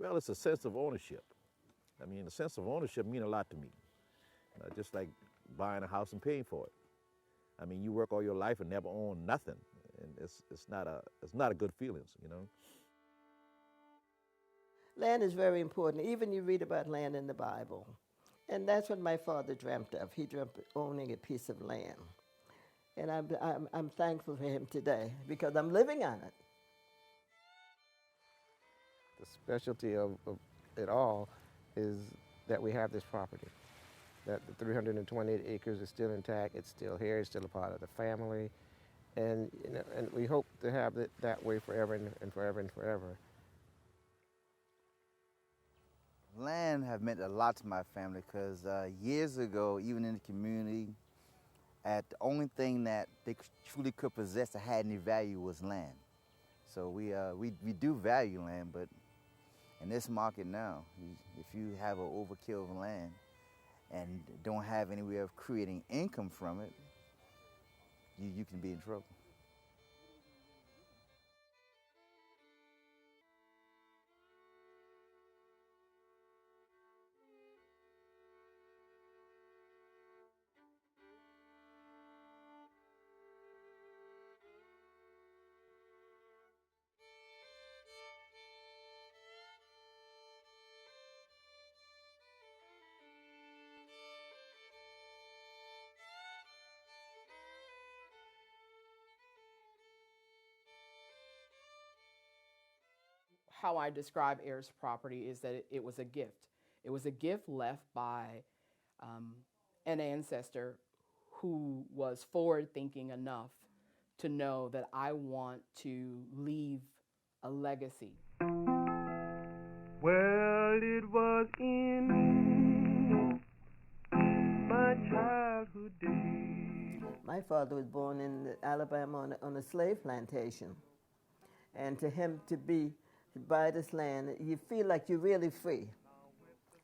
Well, it's a sense of ownership. I mean, the sense of ownership means a lot to me. Just like buying a house and paying for it. I mean, you work all your life and never own nothing, and it's not a good feeling, you know. Land is very important. Even you read about land in the Bible. And that's what my father dreamt of. He dreamt of owning a piece of land. And I'm thankful for him today because I'm living on it. The specialty of it all is that we have this property, that the 328 acres is still intact, it's still here, it's still a part of the family, and, you know, and we hope to have it that way forever and forever and forever. Land have meant a lot to my family because years ago, even in the community, the only thing that they truly could possess that had any value was land. So we do value land, but in this market now, if you have an overkill of land and don't have any way of creating income from it, you can be in trouble. How I describe Heirs Property is that it was a gift. It was a gift left by an ancestor who was forward-thinking enough to know that I want to leave a legacy. Well, it was in my childhood days. My father was born in Alabama on a slave plantation. And to him to buy this land, you feel like you're really free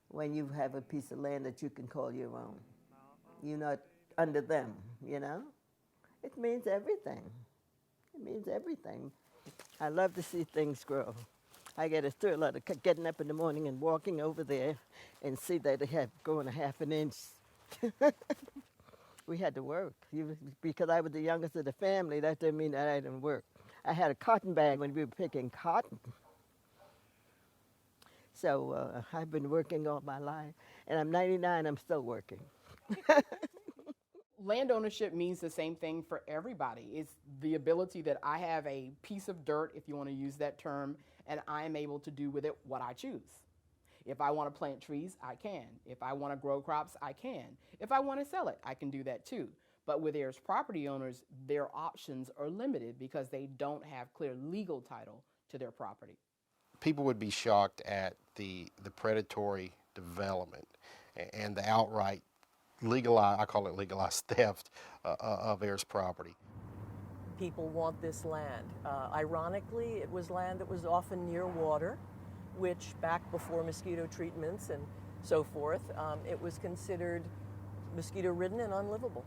when you have a piece of land that you can call your own. You're not under them, you know? It means everything. It means everything. I love to see things grow. I get a thrill out of getting up in the morning and walking over there and see that they have grown a half an inch. We had to work. Because I was the youngest of the family, that didn't mean that I didn't work. I had a cotton bag when we were picking cotton. So I've been working all my life, and I'm 99, I'm still working. Land ownership means the same thing for everybody. It's the ability that I have a piece of dirt, if you want to use that term, and I am able to do with it what I choose. If I want to plant trees, I can. If I want to grow crops, I can. If I want to sell it, I can do that too. But with heirs property owners, their options are limited because they don't have clear legal title to their property. People would be shocked at the predatory development and the outright legalized, I call it legalized theft of heirs property. People want this land. Ironically, it was land that was often near water, which back before mosquito treatments and so forth, it was considered mosquito-ridden and unlivable.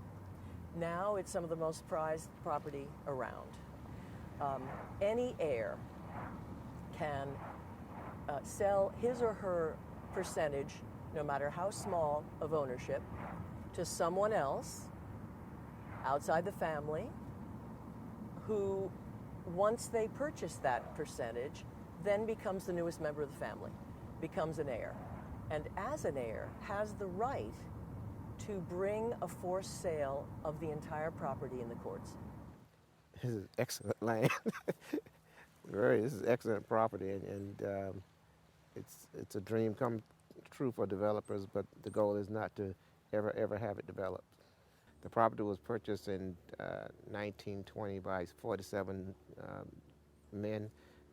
Now it's some of the most prized property around. Any heir can sell his or her percentage, no matter how small, of ownership to someone else outside the family who, once they purchase that percentage, then becomes the newest member of the family, becomes an heir. And as an heir, has the right to bring a forced sale of the entire property in the courts. This is excellent land. This is excellent property, and it's a dream come true for developers, but the goal is not to ever have it developed. The property was purchased in 1920 by 47 men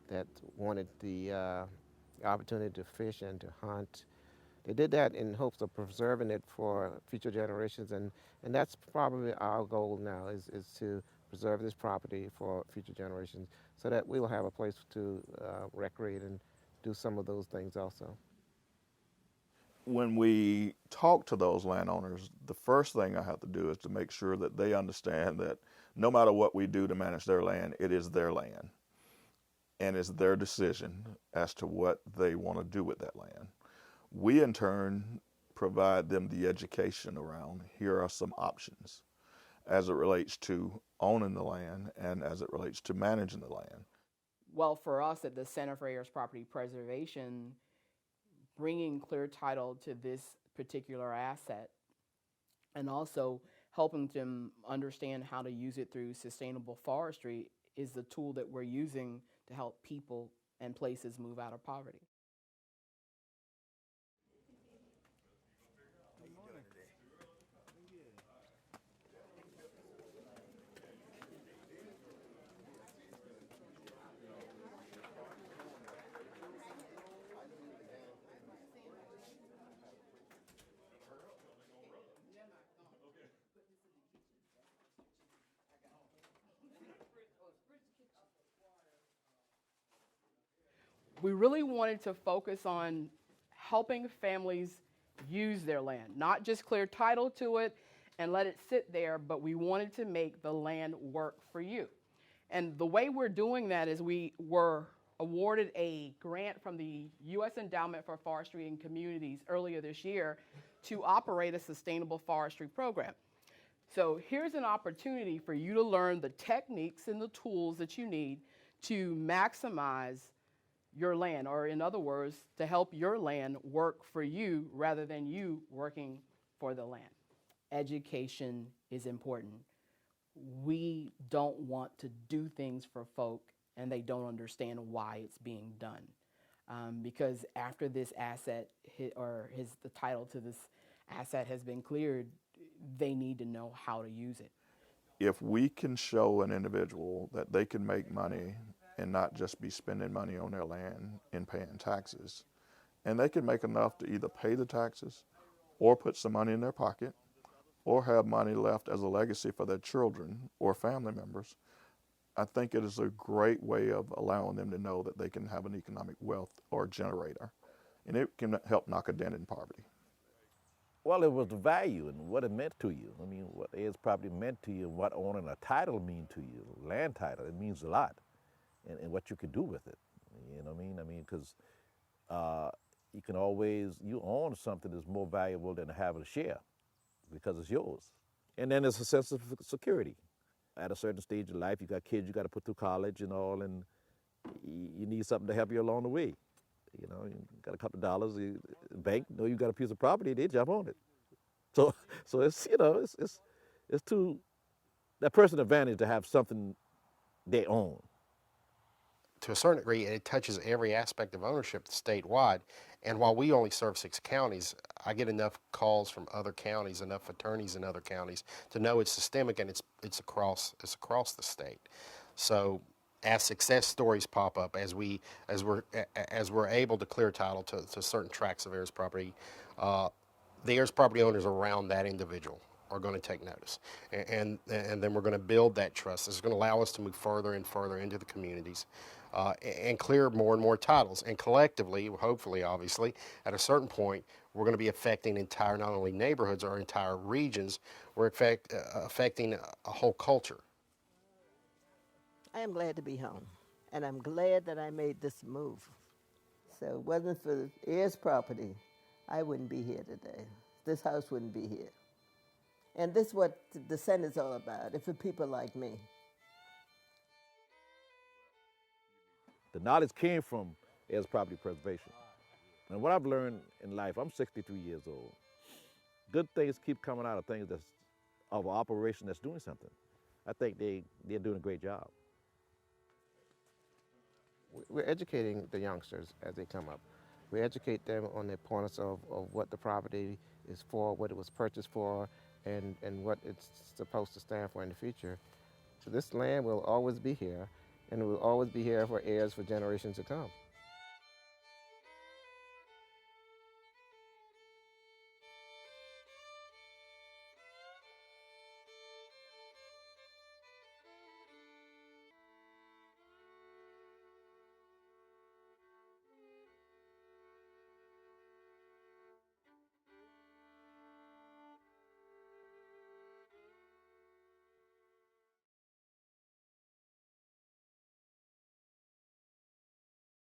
that wanted the opportunity to fish and to hunt. They did that in hopes of preserving it for future generations, and that's probably our goal now, is to preserve this property for future generations so that we'll have a place to recreate and do some of those things also. When we talk to those landowners, the first thing I have to do is to make sure that they understand that no matter what we do to manage their land, it is their land. and it's their decision as to what they want to do with that land. We, in turn, provide them the education around here are some options as it relates to owning the land and as it relates to managing the land. Well, for us at the Center for Heirs Property Preservation, bringing clear title to this particular asset and also helping them understand how to use it through sustainable forestry is the tool that we're using to help people and places move out of poverty. We really wanted to focus on helping families use their land, not just clear title to it and let it sit there, but we wanted to make the land work for you. And the way we're doing that is we were awarded a grant from the U.S. Endowment for Forestry and Communities earlier this year to operate a sustainable forestry program. So here's an opportunity for you to learn the techniques and the tools that you need to maximize your land, or in other words, to help your land work for you rather than you working for the land. Education is important. We don't want to do things for folk and they don't understand why it's being done. Because after this asset the title to this asset has been cleared, they need to know how to use it. If we can show an individual that they can make money and not just be spending money on their land and paying taxes, and they can make enough to either pay the taxes or put some money in their pocket or have money left as a legacy for their children or family members, I think it is a great way of allowing them to know that they can have an economic wealth or generator, and it can help knock a dent in poverty. Well, it was the value and what it meant to you. I mean, what heirs property meant to you and what owning a title mean to you, land title, it means a lot. And what you can do with it, you know what I mean? I mean, because you can always, you own something that's more valuable than having a share because it's yours. And then there's a sense of security. At a certain stage of life, you got kids you got to put through college and all, and you need something to help you along the way. You know, you got a couple of dollars, the bank know you got a piece of property, they jump on it. So it's, you know, it's to that person's advantage to have something they own. To a certain degree, it touches every aspect of ownership statewide. And while we only serve 6 counties, I get enough calls from other counties, enough attorneys in other counties to know it's systemic and it's across the state. So as success stories pop up, as we're able to clear title to certain tracts of heirs property, the heirs property owners around that individual are going to take notice, and then we're going to build that trust. It's going to allow us to move further and further into the communities and clear more and more titles. And collectively, hopefully, obviously, at a certain point, we're going to be affecting entire, not only neighborhoods or entire regions, we're affecting a whole culture. I am glad to be home, and I'm glad that I made this move. So it wasn't for heirs property, I wouldn't be here today. This house wouldn't be here. And this is what the Senate's all about. It's for people like me. The knowledge came from heirs property preservation. And what I've learned in life, I'm 63 years old. Good things keep coming out of things that's of an operation that's doing something. I think they're doing a great job. We're educating the youngsters as they come up. We educate them on the importance of what the property is for, what it was purchased for, and what it's supposed to stand for in the future. So this land will always be here, and it will always be here for heirs for generations to come.